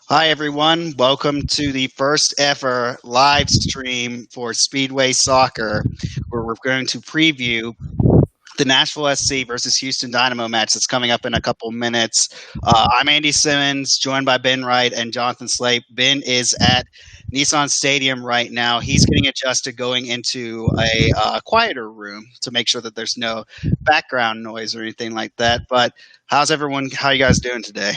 Hi, everyone. Welcome to the first ever live stream for Speedway Soccer, where we're going to preview the Nashville SC versus Houston Dynamo match that's coming up in a couple minutes. I'm Andy Simmons, joined by Ben Wright and Jonathan Slape. Ben is at Nissan Stadium right now. He's getting adjusted going into a quieter room to make sure that there's no background noise or anything like that. But how's everyone? How you guys doing today?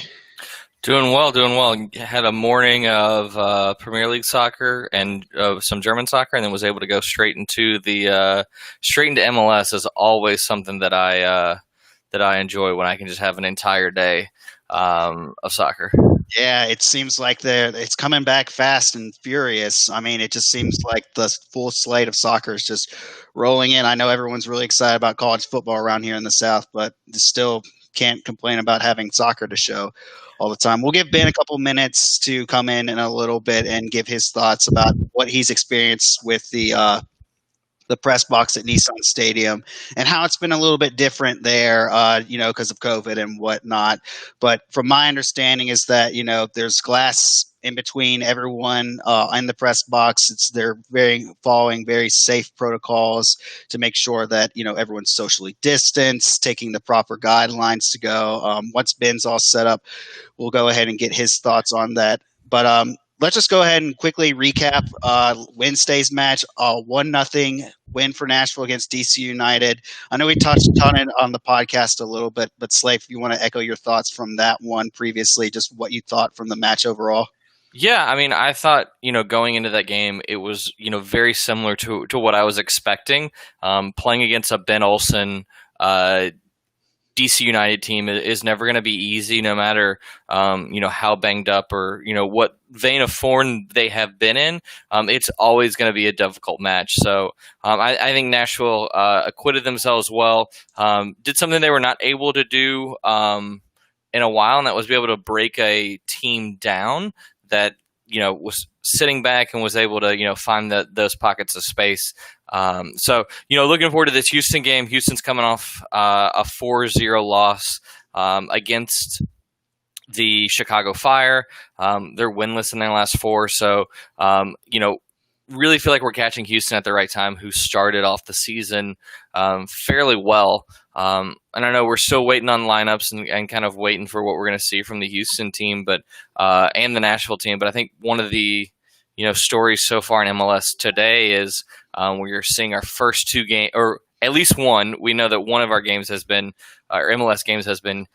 Doing well, doing well. Had a morning of Premier League soccer and some German soccer, and then was able to go straight into MLS. Is always something that I enjoy when I can just have an entire day of soccer. Yeah, it seems like it's coming back fast and furious. I mean, it just seems like the full slate of soccer is just rolling in. I know everyone's really excited about college football around here in the South, but still can't complain about having soccer to show all the time. We'll give Ben a couple minutes to come in a little bit and give his thoughts about what he's experienced with the press box at Nissan Stadium and how it's been a little bit different there, because of COVID and whatnot. But from my understanding is that, there's glass in between everyone in the press box. They're following very safe protocols to make sure that, everyone's socially distanced, taking the proper guidelines to go. Once Ben's all set up, we'll go ahead and get his thoughts on that. But let's just go ahead and quickly recap Wednesday's match. 1-0 win for Nashville against DC United. I know we touched on it on the podcast a little bit, but Slave, if you want to echo your thoughts from that one previously, just what you thought from the match overall. Yeah, I mean, I thought, going into that game, it was, very similar to what I was expecting. Playing against a Ben Olsen DC United team is never going to be easy, no matter how banged up or what vein of form they have been in. It's always going to be a difficult match. So I think Nashville acquitted themselves well. Did something they were not able to do in a while, and that was be able to break a team down that was sitting back and was able to find those pockets of space. So looking forward to this Houston game. Houston's coming off a 4-0 loss against the Chicago Fire. They're winless in their last four. So really feel like we're catching Houston at the right time, who started off the season fairly well. And I know we're still waiting on lineups and kind of waiting for what we're going to see from the Houston team, but and the Nashville team. But I think one of the stories so far in MLS today is we're seeing our first two games, or at least one. We know that one of our games has been, our MLS games has been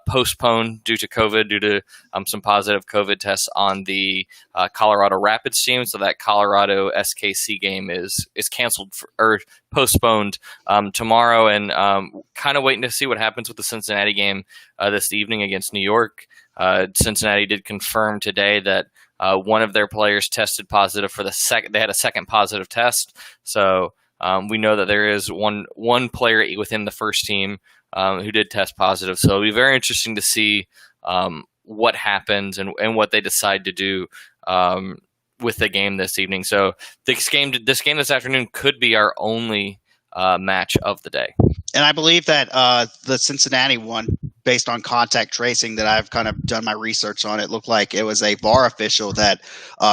postponed due to COVID, due to some positive COVID tests on the Colorado Rapids team. So that Colorado SKC game is canceled or postponed tomorrow, and kind of waiting to see what happens with the Cincinnati game this evening against New York. Cincinnati did confirm today that one of their players tested positive for the second. They had a second positive test, so we know that there is one player within the first team who did test positive. So it'll be very interesting to see what happens and what they decide to do with the game this evening. So this game this afternoon could be our only match of the day. And I believe that the Cincinnati one, based on contact tracing that I've kind of done my research on, it looked like it was a VAR official that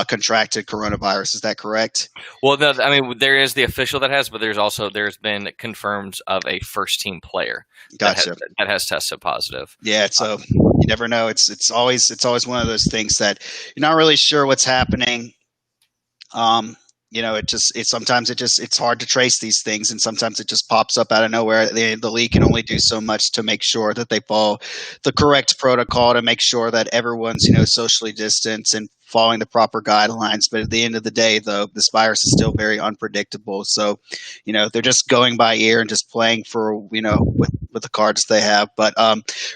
contracted coronavirus. Is that correct? Well, no, I mean, there is the official that has, but there's been confirmed of a first team player Gotcha. that has tested positive. Yeah, so you never know. It's always one of those things that you're not really sure what's happening. Sometimes it's hard to trace these things, and sometimes it just pops up out of nowhere. The league can only do so much to make sure that they follow the correct protocol, to make sure that everyone's socially distanced and following the proper guidelines. But at the end of the day, though, this virus is still very unpredictable. So, they're just going by ear and just playing for with the cards they have. But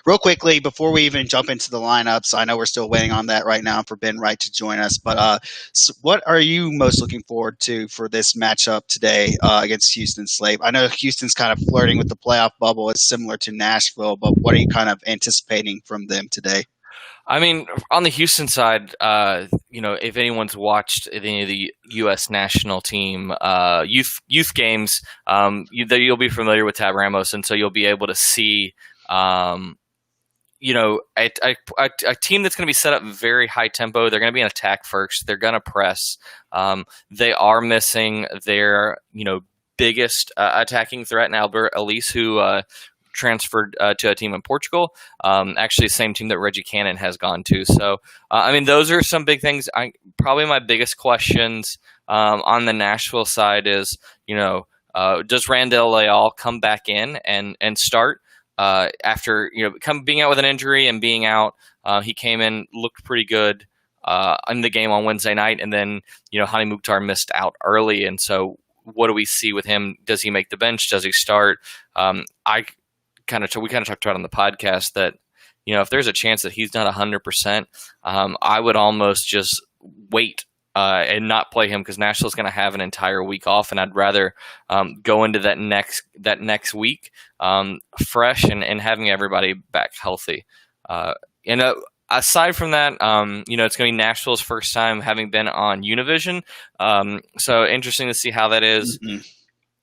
real quickly, before we even jump into the lineups, I know we're still waiting on that right now for Ben Wright to join us. But so what are you most looking forward to for this matchup today against Houston Slave? I know Houston's kind of flirting with the playoff bubble. It's similar to Nashville, but what are you kind of anticipating from them today? I mean, on the Houston side, if anyone's watched any of the U.S. national team youth games, you'll be familiar with Tab Ramos, and so you'll be able to see, a team that's going to be set up very high tempo. They're going to be in attack first. They're going to press. They are missing their biggest attacking threat in Albert Elise, who transferred to a team in Portugal. Actually, the same team that Reggie Cannon has gone to. So, those are some big things. Probably my biggest questions on the Nashville side is, does Randall Leal come back in and start after being out with an injury and being out? He came in, looked pretty good in the game on Wednesday night, and then Hani Mukhtar missed out early, and so what do we see with him? Does he make the bench? Does he start? We kind of talked about on the podcast that if there's a chance that he's not 100%, I would almost just wait and not play him, because Nashville's going to have an entire week off, and I'd rather go into that next week fresh and having everybody back healthy. Aside from that, it's going to be Nashville's first time having been on Univision, so interesting to see how that is. Mm-hmm.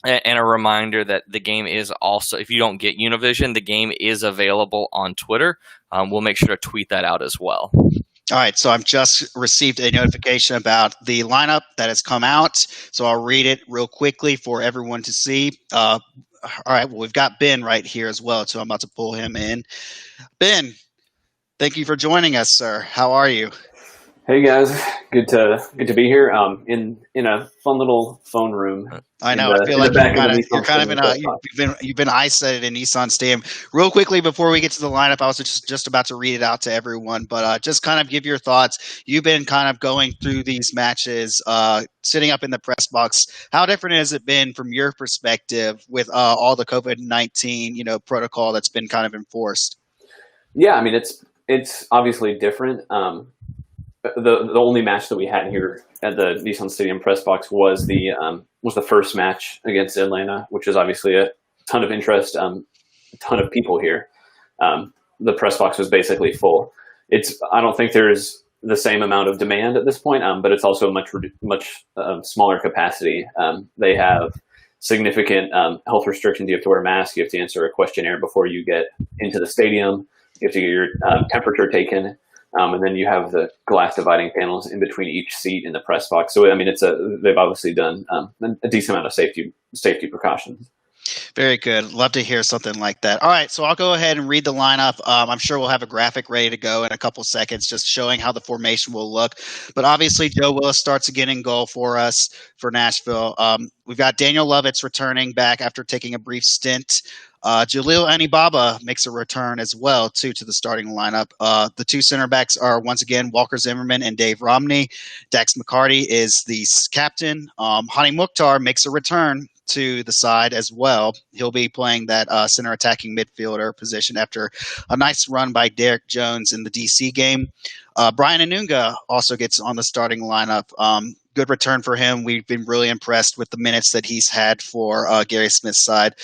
And a reminder that the game is also, if you don't get Univision, the game is available on Twitter. We'll make sure to tweet that out as well. All right, so I've just received a notification about the lineup that has come out, so I'll read it real quickly for everyone to see. All right, well, we've got Ben right here as well, so I'm about to pull him in. Ben, thank you for joining us, sir. How are you? Hey guys, good to be here. In a fun little phone room. I know. I feel like you've been isolated in Nissan Stadium. Real quickly before we get to the lineup, I was just about to read it out to everyone, but just kind of give your thoughts. You've been kind of going through these matches, sitting up in the press box. How different has it been from your perspective with all the COVID-19 protocol that's been kind of enforced? Yeah, it's obviously different. The only match that we had here at the Nissan Stadium press box was the first match against Atlanta, which is obviously a ton of interest, a ton of people here. The press box was basically full. I don't think there's the same amount of demand at this point, but it's also a much smaller capacity. They have significant health restrictions. You have to wear a mask. You have to answer a questionnaire before you get into the stadium. You have to get your temperature taken. And then you have the glass dividing panels in between each seat in the press box. So, they've obviously done a decent amount of safety precautions. Very good. Love to hear something like that. All right, so I'll go ahead and read the lineup. I'm sure we'll have a graphic ready to go in a couple seconds, just showing how the formation will look. But obviously, Joe Willis starts again in goal for us for Nashville. We've got Daniel Lovitz returning back after taking a brief stint. Jalil Anibaba makes a return as well, to the starting lineup. The two center backs are, once again, Walker Zimmerman and Dave Romney. Dax McCarty is the captain. Hani Mukhtar makes a return to the side as well. He'll be playing that center attacking midfielder position after a nice run by Derek Jones in the DC game. Brian Anunga also gets on the starting lineup. Good return for him. We've been really impressed with the minutes that he's had for Gary Smith's side.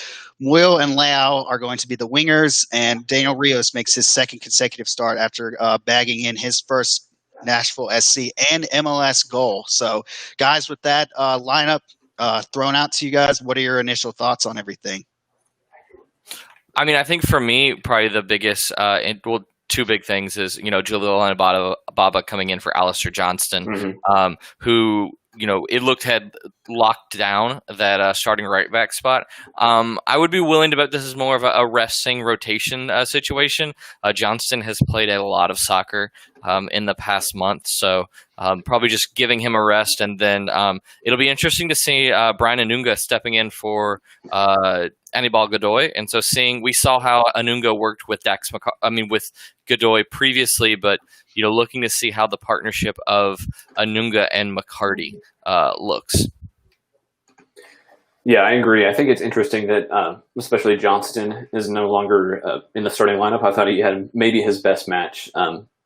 Will and Lau are going to be the wingers, and Daniel Rios makes his second consecutive start after bagging in his first Nashville SC and MLS goal. So, guys, with that lineup thrown out to you guys, what are your initial thoughts on everything? I think for me, probably the biggest, two big things is, Jalil Anibaba coming in for Alistair Johnston, who, it had locked down that starting right back spot. I would be willing to bet this is more of a resting rotation situation. Johnston has played a lot of soccer in the past month, so probably just giving him a rest. And then it'll be interesting to see Brian Anunga stepping in for Anibal Godoy. And so we saw how Anunga worked with with Godoy previously, but looking to see how the partnership of Anunga and McCarty looks. Yeah, I agree. I think it's interesting that especially Johnston is no longer in the starting lineup. I thought he had maybe his best match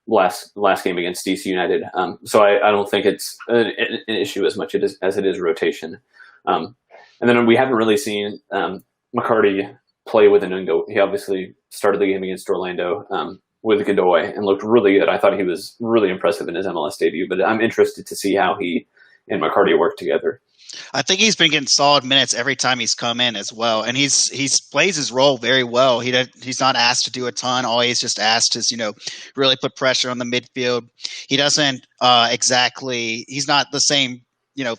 last game against DC United. So I don't think it's an issue as much as it is rotation. And then we haven't really seen McCarty play with Anunga. He obviously started the game against Orlando with Godoy and looked really good. I thought he was really impressive in his MLS debut, but I'm interested to see how he and McCarty work together. I think he's been getting solid minutes every time he's come in as well, and he's plays his role very well. He's not asked to do a ton. All he's just asked is really put pressure on the midfield. He doesn't exactly. He's not the same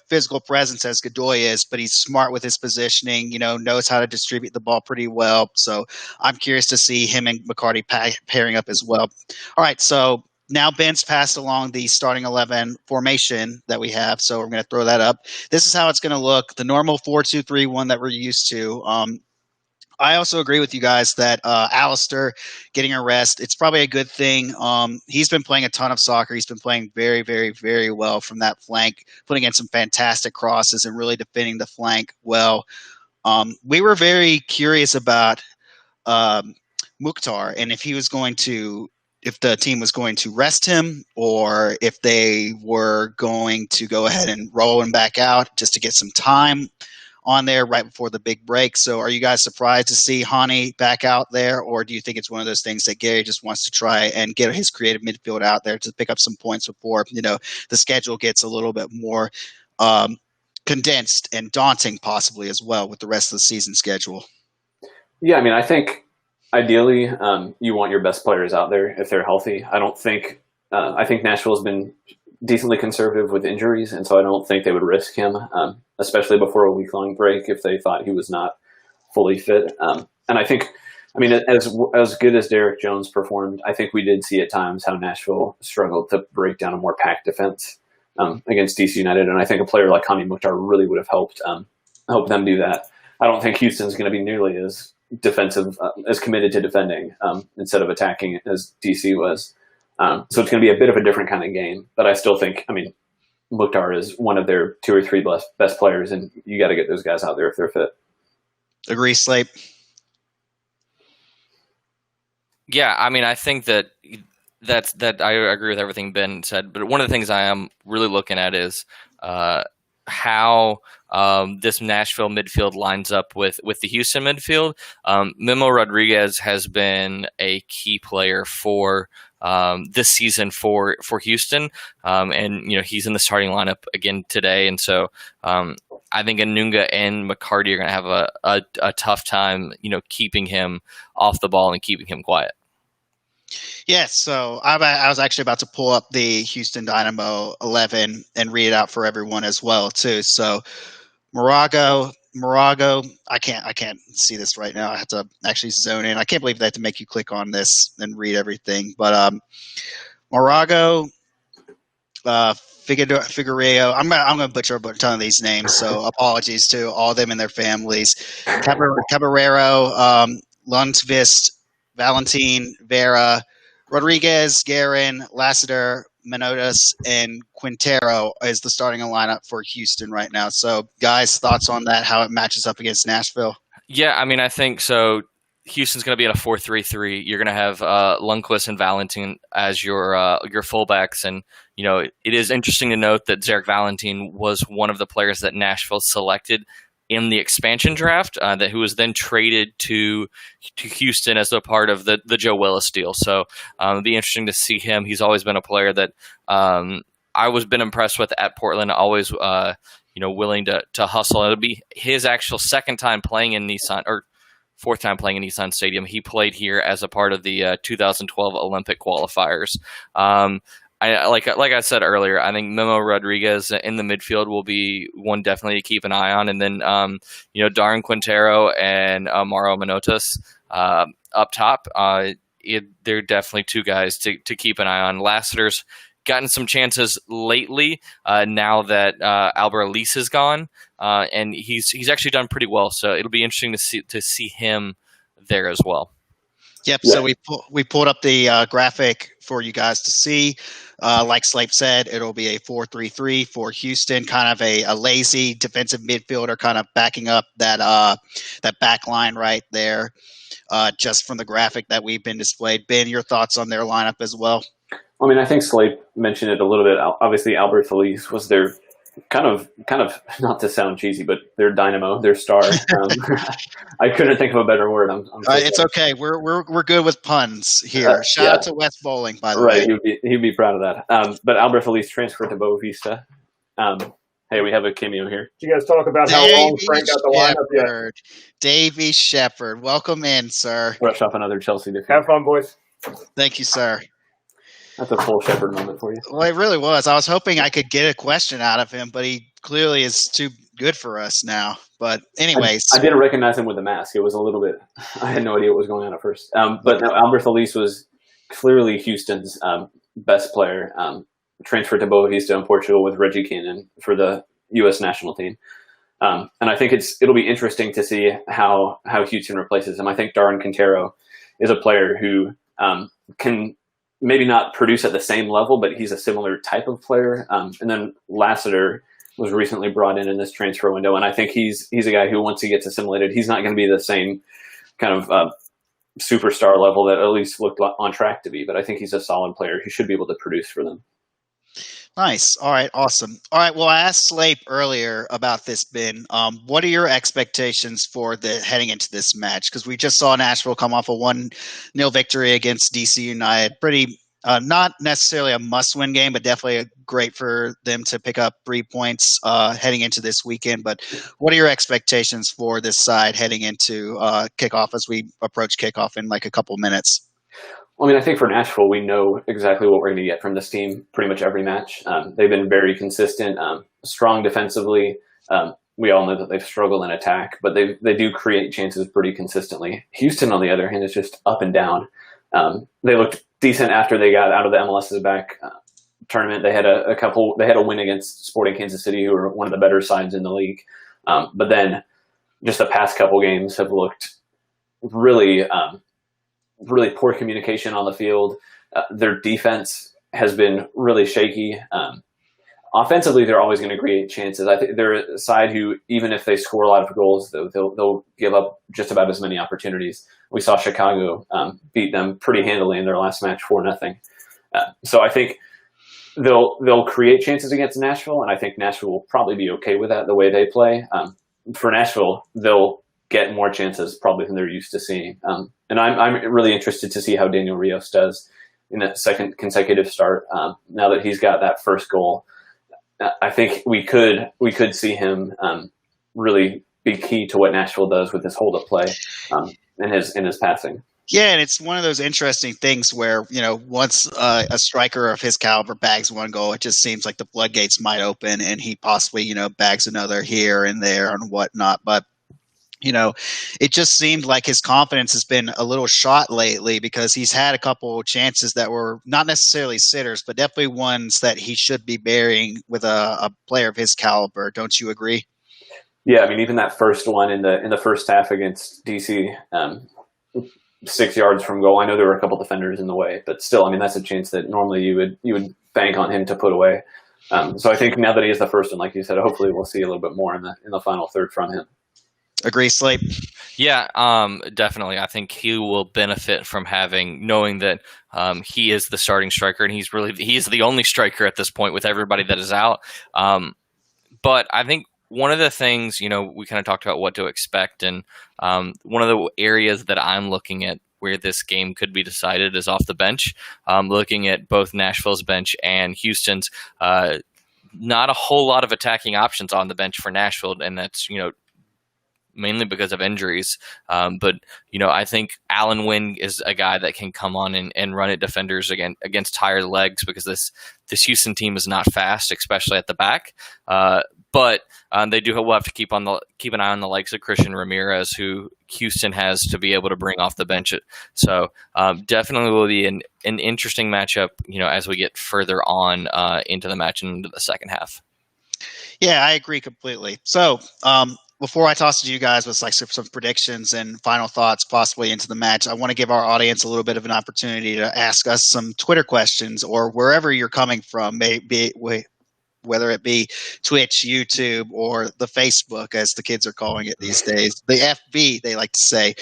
physical presence as Godoy is, but he's smart with his positioning. Knows how to distribute the ball pretty well. So I'm curious to see him and McCarty pairing up as well. All right, so now Ben's passed along the starting 11 formation that we have, so we're going to throw that up. This is how it's going to look, the normal 4-2-3-1 that we're used to. I also agree with you guys that Alistair getting a rest, it's probably a good thing. He's been playing a ton of soccer. He's been playing very, very, very well from that flank, putting in some fantastic crosses and really defending the flank well. We were very curious about Mukhtar and if the team was going to rest him or if they were going to go ahead and roll him back out just to get some time on there right before the big break. So are you guys surprised to see Hani back out there, or do you think it's one of those things that Gary just wants to try and get his creative midfield out there to pick up some points before, the schedule gets a little bit more condensed and daunting possibly as well with the rest of the season schedule? Yeah, I mean, I think ideally you want your best players out there if they're healthy. I think Nashville has been decently conservative with injuries, and so I don't think they would risk him, especially before a week-long break if they thought he was not fully fit. And I think, as good as Derek Jones performed, I think we did see at times how Nashville struggled to break down a more packed defense against DC United, and I think a player like Hani Mukhtar really would have helped them do that. I don't think Houston's going to be nearly as defensive, as committed to defending instead of attacking as DC was. So it's going to be a bit of a different kind of game, but I still think, Mukhtar is one of their 2 or 3 best players, and you got to get those guys out there if they're fit. Agree, Slape? Yeah, I think that I agree with everything Ben said, but one of the things I am really looking at is how this Nashville midfield lines up with the Houston midfield. Memo Rodriguez has been a key player for this season for Houston, and he's in the starting lineup again today, and so I think Anunga and McCarty are going to have a tough time, keeping him off the ball and keeping him quiet. Yeah, so I was actually about to pull up the Houston Dynamo 11 and read it out for everyone as well too. So Morago, I can't see this right now. I have to actually zone in. I can't believe they have to make you click on this and read everything. But Morago, Figueiredo. I'm gonna butcher a ton of these names, so apologies to all of them and their families. Caballero, Lundqvist, Valentin, Vera, Rodriguez, Guerin, Lassiter, Menotas, and Quintero is the starting lineup for Houston right now. So, guys, thoughts on that, how it matches up against Nashville? Yeah, I think so. Houston's going to be in a 4-3-3. You're going to have Lundqvist and Valentin as your fullbacks. And, it is interesting to note that Zarek Valentin was one of the players that Nashville selected in the expansion draft, who was then traded to Houston as a part of the Joe Willis deal. So it'll be interesting to see him. He's always been a player that I was been impressed with at Portland, always willing to hustle. It'll be his actual second time playing in Nissan, or fourth time playing in Nissan Stadium. He played here as a part of the 2012 Olympic qualifiers. Like I said earlier, I think Memo Rodriguez in the midfield will be one definitely to keep an eye on, and then Darren Quintero and Mauro Menotas up top. They're definitely 2 guys to keep an eye on. Lassiter's gotten some chances lately now that Albert Elise is gone, and he's actually done pretty well. So it'll be interesting to see him there as well. Yep. Yeah. So we pulled up the graphic for you guys to see. Like Slape said, it'll be a 4-3-3 for Houston, kind of a lazy defensive midfielder, kind of backing up that back line right there, just from the graphic that we've been displayed. Ben, your thoughts on their lineup as well? I think Slape mentioned it a little bit. Obviously, Albert Feliz was their kind of not to sound cheesy, but their dynamo, their star. I couldn't think of a better word. It's okay. We're good with puns here. Shout out to West Bowling, by the way. Right, he'd be proud of that. But Albert Feliz transferred to Boa Vista. Hey, we have a cameo here. Did you guys talk about how long Frank got the lineup yet? Davey Shepard, welcome in, sir. Rush off another Chelsea defense. Have fun, boys. Thank you, sir. That's a full Shepard moment for you. Well, it really was. I was hoping I could get a question out of him, but he clearly is too good for us now. But anyways. I didn't recognize him with the mask. It was a little bit – I had no idea what was going on at first. But no, Albert Elise was clearly Houston's best player. Transferred to Boa Vista in Portugal with Reggie Cannon for the U.S. national team. And I think it'll be interesting to see how Houston replaces him. I think Darwin Quintero is a player who can maybe not produce at the same level, but he's a similar type of player. And then Lassiter was recently brought in this transfer window, and I think he's a guy who, once he gets assimilated, he's not going to be the same kind of superstar level that at least looked on track to be. But I think he's a solid player who should be able to produce for them. Nice. All right. Awesome. All right. Well, I asked Slape earlier about this, Ben. What are your expectations for heading into this match? Because we just saw Nashville come off a 1-0 victory against DC United. Pretty, not necessarily a must-win game, but definitely great for them to pick up 3 points heading into this weekend. But what are your expectations for this side heading into kickoff as we approach kickoff in like a couple minutes? Well, I mean, I think for Nashville, we know exactly what we're going to get from this team pretty much every match. They've been very consistent, strong defensively. We all know that they've struggled in attack, but they do create chances pretty consistently. Houston, on the other hand, is just up and down. They looked decent after they got out of the MLS's back tournament. They had a win against Sporting Kansas City, who are one of the better sides in the league. But then just the past couple games have looked really poor communication on the field. Their defense has been really shaky. Offensively, they're always going to create chances. I think they're a side who, even if they score a lot of goals, they'll give up just about as many opportunities. We saw Chicago beat them pretty handily in their last match 4-0. So I think they'll create chances against Nashville, and I think Nashville will probably be okay with that, the way they play. For Nashville, they'll get more chances probably than they're used to seeing. And I'm really interested to see how Daniel Rios does in that second consecutive start. Now that he's got that first goal, I think we could see him really be key to what Nashville does with his hold-up play and his passing. Yeah, and it's one of those interesting things where, once a striker of his caliber bags one goal, it just seems like the floodgates might open and he possibly, bags another here and there and whatnot. But it just seemed like his confidence has been a little shot lately because he's had a couple of chances that were not necessarily sitters, but definitely ones that he should be burying with a player of his caliber. Don't you agree? Yeah, I mean, even that first one in the first half against DC, 6 yards from goal. I know there were a couple defenders in the way, but still, I mean, that's a chance that normally you would bank on him to put away. So I think now that he is the first one, like you said, hopefully we'll see a little bit more in the final third from him. Agree, Slape? Yeah, definitely. I think he will benefit from knowing that he is the starting striker, and he is the only striker at this point with everybody that is out. But I think one of the things, we kind of talked about what to expect, and one of the areas that I'm looking at where this game could be decided is off the bench. Looking at both Nashville's bench and Houston's, not a whole lot of attacking options on the bench for Nashville, and that's, mainly because of injuries. But, I think Alan Wynn is a guy that can come on and run at defenders against tired legs, because this Houston team is not fast, especially at the back. But they will have to keep an eye on the likes of Christian Ramirez, who Houston has to be able to bring off the bench. So definitely will be an interesting matchup, as we get further on into the match and into the second half. Yeah, I agree completely. So before I toss it to you guys with some predictions and final thoughts possibly into the match, I want to give our audience a little bit of an opportunity to ask us some Twitter questions or wherever you're coming from, whether it be Twitch, YouTube, or the Facebook, as the kids are calling it these days. The FB, they like to say.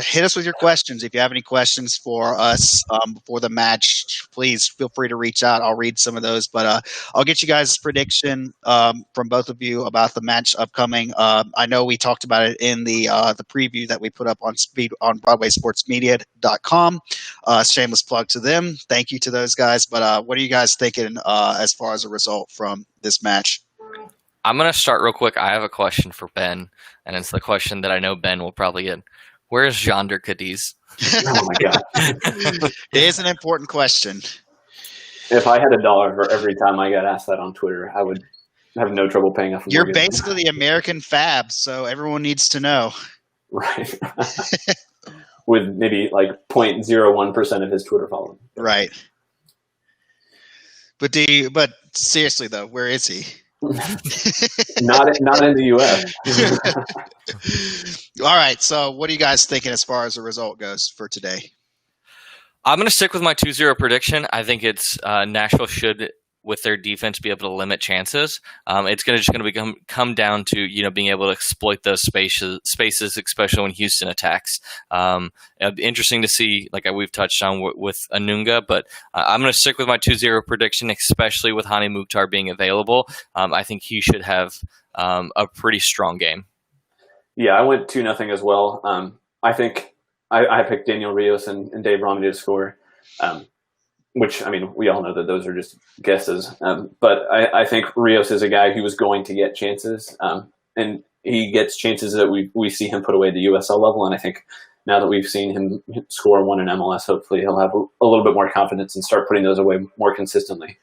Hit us with your questions. If you have any questions for us before the match, please feel free to reach out. I'll read some of those. But I'll get you guys' prediction from both of you about the match upcoming. I know we talked about it in the preview that we put up on BroadwaySportsMedia.com. Shameless plug to them. Thank you to those guys. But what are you guys thinking as far as a result from this match? I'm going to start real quick. I have a question for Ben, and it's the question that I know Ben will probably get. Where's Jonder Cadiz? Oh, my God. It is an important question. If I had $1 for every time I got asked that on Twitter, I would have no trouble paying off. You're basically the American Fab, so everyone needs to know. Right. With maybe like 0.01% of his Twitter following. Right. But seriously though, where is he? Not in the U.S. All right. So what are you guys thinking as far as the result goes for today? I'm going to stick with my 2-0 prediction. I think it's Nashville should, with their defense, be able to limit chances. It's going to come down to being able to exploit those spaces, especially when Houston attacks. It'd be interesting to see, like we've touched on with Anunga, but I'm going to stick with my 2-0 prediction, especially with Hani Mukhtar being available. I think he should have a pretty strong game. Yeah, I went 2-0 as well. I think I picked Daniel Rios and Dave Romney to score. Which, I mean, we all know that those are just guesses. But I think Rios is a guy who was going to get chances. And he gets chances that we see him put away at the USL level. And I think now that we've seen him score one in MLS, hopefully he'll have a little bit more confidence and start putting those away more consistently.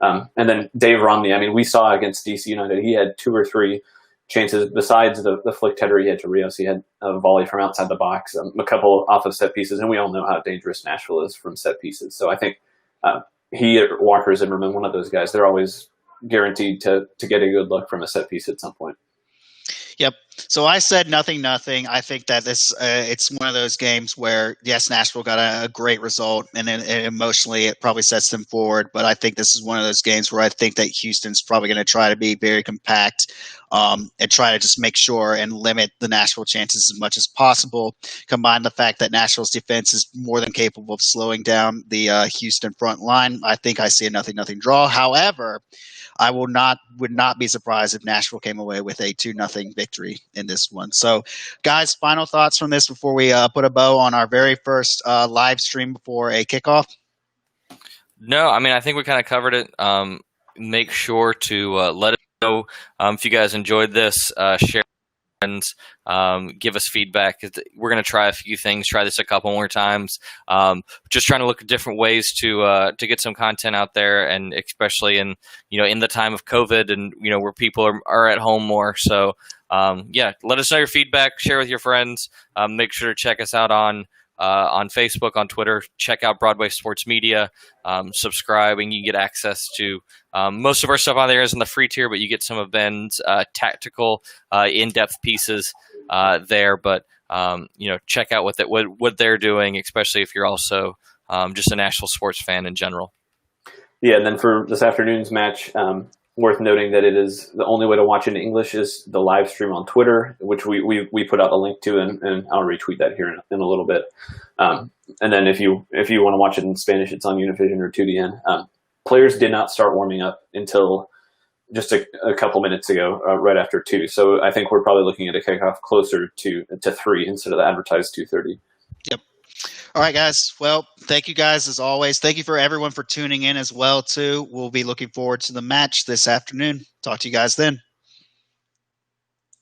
And then Dave Romney, I mean, we saw against DC United, he had 2 or 3 chances besides the flicked header he had to Rios. He had a volley from outside the box, a couple off of set pieces. And we all know how dangerous Nashville is from set pieces. So I think he, Walker Zimmerman, one of those guys, they're always guaranteed to get a good look from a set piece at some point. Yep. So I said 0-0. I think that it's one of those games where, yes, Nashville got a great result, and emotionally it probably sets them forward. But I think this is one of those games where I think that Houston's probably going to try to be very compact and try to just make sure and limit the Nashville chances as much as possible. Combine the fact that Nashville's defense is more than capable of slowing down the Houston front line. I think I see a 0-0 draw. However, I would not be surprised if Nashville came away with a 2-0 victory in this one. So, guys, final thoughts from this before we put a bow on our very first live stream before a kickoff? No, I mean, I think we kind of covered it. Make sure to let us know if you guys enjoyed this. Share. Give us feedback. We're going to try a few things, try this a couple more times. Just trying to look at different ways to get some content out there, and especially in the time of COVID and where people are at home more. So let us know your feedback, share with your friends. Make sure to check us out on Facebook, on Twitter. Check out Broadway Sports Media. Subscribe, and you get access to most of our stuff on there is in the free tier, but you get some of Ben's tactical, in-depth pieces there. But check out what they're doing, especially if you're also just a Nashville sports fan in general. Yeah, and then for this afternoon's match, worth noting that it is the only way to watch it in English is the live stream on Twitter, which we put out a link to, and I'll retweet that here in a little bit. And then if you want to watch it in Spanish, it's on Univision or 2DN. Players did not start warming up until just a couple minutes ago, right after 2. So I think we're probably looking at a kickoff closer to 3 instead of the advertised 2:30. Yep. All right, guys. Well, thank you guys as always. Thank you for everyone for tuning in as well, too. We'll be looking forward to the match this afternoon. Talk to you guys then.